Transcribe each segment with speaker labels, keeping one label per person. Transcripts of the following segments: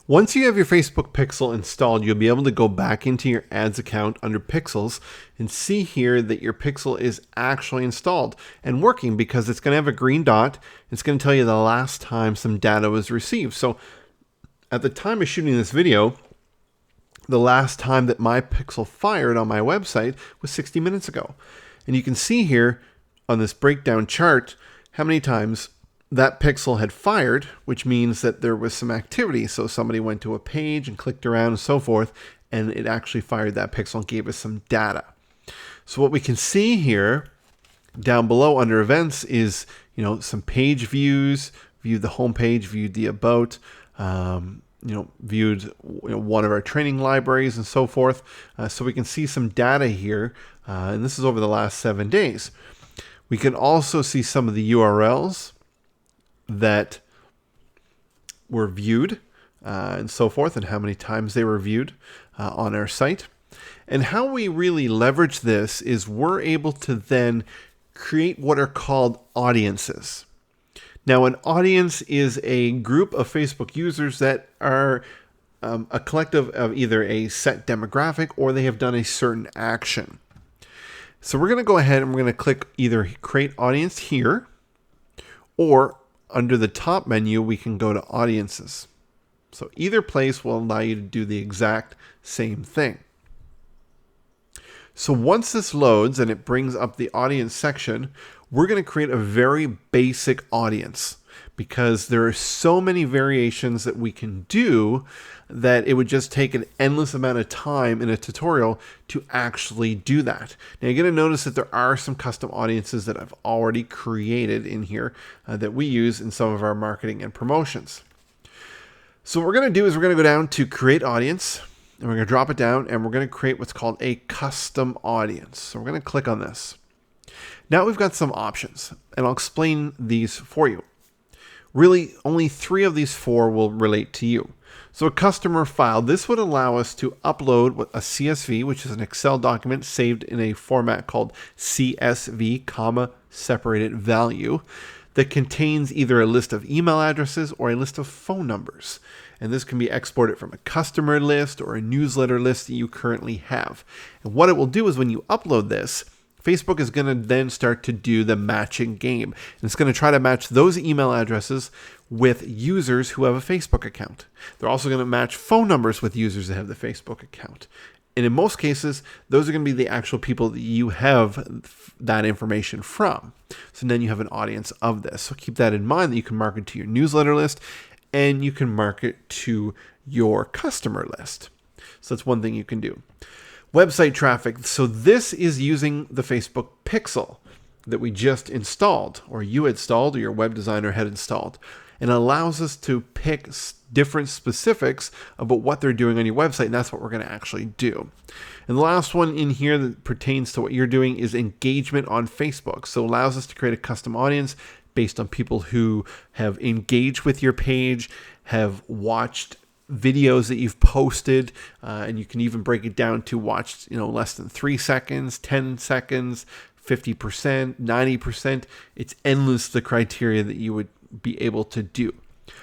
Speaker 1: Once you have your Facebook pixel installed, you'll be able to go back into your ads account under pixels and see here that your pixel is actually installed and working, because it's going to have a green dot. It's going to tell you the last time some data was received. So at the time of shooting this video, the last time that my pixel fired on my website was 60 minutes ago. And you can see here on this breakdown chart how many times that pixel had fired, which means that there was some activity. So somebody went to a page and clicked around and so forth, and it actually fired that pixel and gave us some data. So what we can see here down below under events is, some page views, viewed the home page, viewed the about, viewed one of our training libraries and so forth. So we can see some data here, and this is over the last 7 days. We can also see some of the URLs that were viewed and so forth, and how many times they were viewed on our site. And how we really leverage this is we're able to then create what are called audiences. Now, an audience is a group of Facebook users that are a collective of either a set demographic or they have done a certain action. So we're going to go ahead and we're going to click either create audience here, or under the top menu, we can go to audiences. So either place will allow you to do the exact same thing. So once this loads and it brings up the audience section, we're going to create a very basic audience, because there are so many variations that we can do that it would just take an endless amount of time in a tutorial to actually do that. Now you're going to notice that there are some custom audiences that I've already created in here that we use in some of our marketing and promotions. So what we're going to do is we're going to go down to create audience, and we're going to drop it down, and we're going to create what's called a custom audience. So we're going to click on this. Now we've got some options, and I'll explain these for you. Really, only 3 of these 4 will relate to you. So a customer file, this would allow us to upload a CSV, which is an Excel document saved in a format called CSV, comma, separated value, that contains either a list of email addresses or a list of phone numbers. And this can be exported from a customer list or a newsletter list that you currently have. And what it will do is when you upload this, Facebook is going to then start to do the matching game. And it's going to try to match those email addresses with users who have a Facebook account. They're also going to match phone numbers with users that have the Facebook account. And in most cases, those are going to be the actual people that you have that information from. So then you have an audience of this. So keep that in mind, that you can market to your newsletter list and you can market to your customer list. So that's one thing you can do. Website traffic. So this is using the Facebook pixel that we just installed, or you installed, or your web designer had installed, and allows us to pick different specifics about what they're doing on your website, and that's what we're going to actually do. And the last one in here that pertains to what you're doing is engagement on Facebook. So it allows us to create a custom audience based on people who have engaged with your page, have watched videos that you've posted, and you can even break it down to watch, less than 3 seconds, 10 seconds, 50%, 90%. It's endless, the criteria that you would be able to do.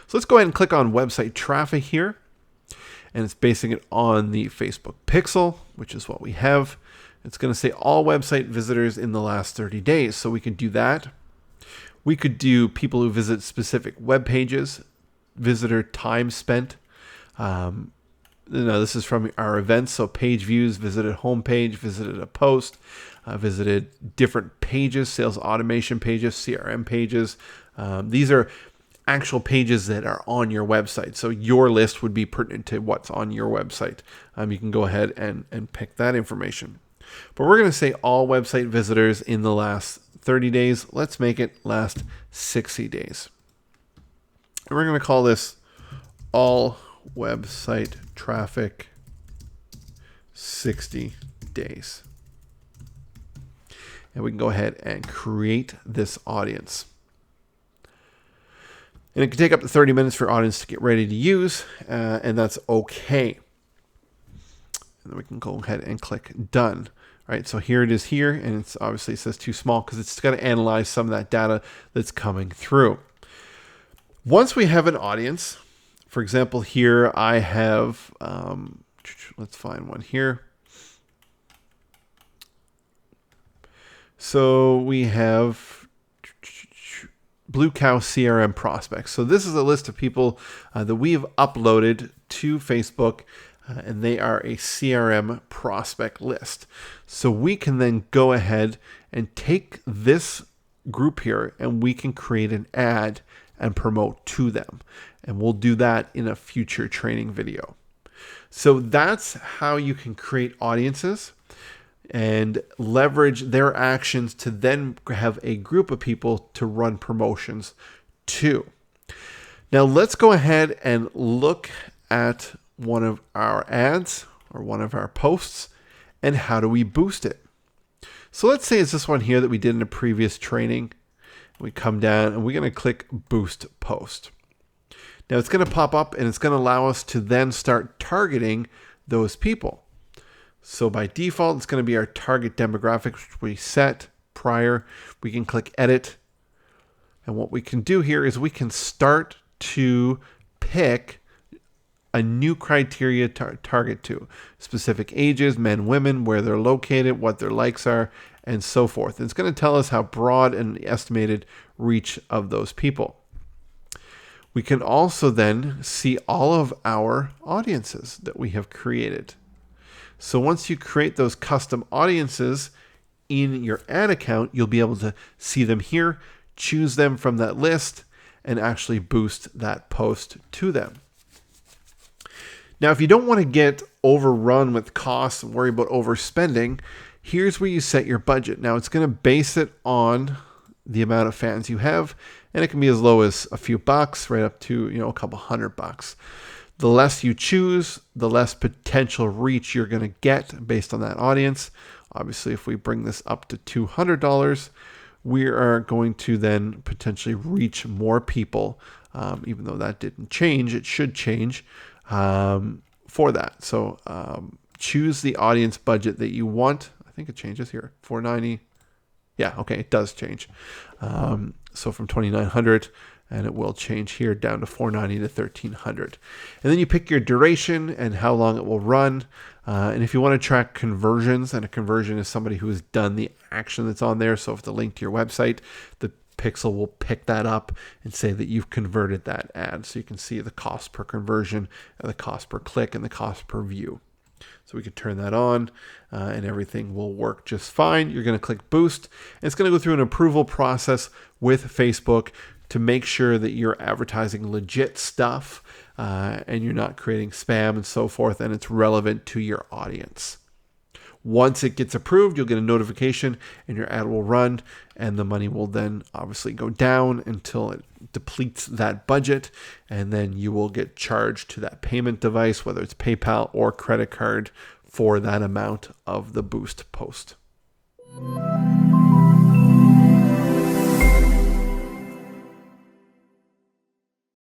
Speaker 1: So let's go ahead and click on website traffic here, and it's basing it on the Facebook pixel, which is what we have. It's going to say all website visitors in the last 30 days. So we could do that. We could do people who visit specific web pages, visitor time spent. This is from our events, so page views, visited homepage, visited a post, visited different pages, sales automation pages, CRM pages. These are actual pages that are on your website. So your list would be pertinent to what's on your website. You can go ahead and pick that information. But we're going to say all website visitors in the last 30 days. Let's make it last 60 days. And we're going to call this all website traffic 60 days. And we can go ahead and create this audience. And it can take up to 30 minutes for audience to get ready to use, and that's okay. And then we can go ahead and click done. All right, so here it is here, and it's obviously it says too small because it's going to analyze some of that data that's coming through. Once we have an audience, For example, here I have, let's find one here. So we have Blue Cow CRM prospects. So this is a list of people that we have uploaded to Facebook, and they are a CRM prospect list. So we can then go ahead and take this group here and we can create an ad and promote to them. And we'll do that in a future training video. So that's how you can create audiences and leverage their actions to then have a group of people to run promotions to. Now let's go ahead and look at one of our ads or one of our posts and how do we boost it. So let's say it's this one here that we did in a previous training. We come down and we're going to click Boost Post. Now it's going to pop up and it's going to allow us to then start targeting those people. So by default, it's going to be our target demographic, which we set prior. We can click Edit. And what we can do here is we can start to pick a new criteria to target to. Specific ages, men, women, where they're located, what their likes are, and so forth. And it's going to tell us how broad and the estimated reach of those people. We can also then see all of our audiences that we have created. So once you create those custom audiences in your ad account, you'll be able to see them here, choose them from that list, and actually boost that post to them. Now, if you don't want to get overrun with costs and worry about overspending, here's where you set your budget. Now, it's going to base it on the amount of fans you have, and it can be as low as a few bucks right up to, a couple $100. The less you choose, the less potential reach you're going to get based on that audience. Obviously, if we bring this up to $200, we are going to then potentially reach more people. Even though that didn't change, it should change for that. So choose the audience budget that you want. I think it changes here. $490. Yeah, okay, it does change. So from $2,900. And it will change here down to $490 to $1,300. And then you pick your duration and how long it will run. And if you want to track conversions, and a conversion is somebody who has done the action that's on there. So if the link to your website, the Pixel will pick that up and say that you've converted that ad. So you can see the cost per conversion, and the cost per click, and the cost per view. So we can turn that on and everything will work just fine. You're going to click Boost. And it's going to go through an approval process with Facebook to make sure that you're advertising legit stuff and you're not creating spam and so forth, and it's relevant to your audience. Once it gets approved, you'll get a notification and your ad will run, and the money will then obviously go down until it depletes that budget, and then you will get charged to that payment device, whether it's PayPal or credit card, for that amount of the Boost post.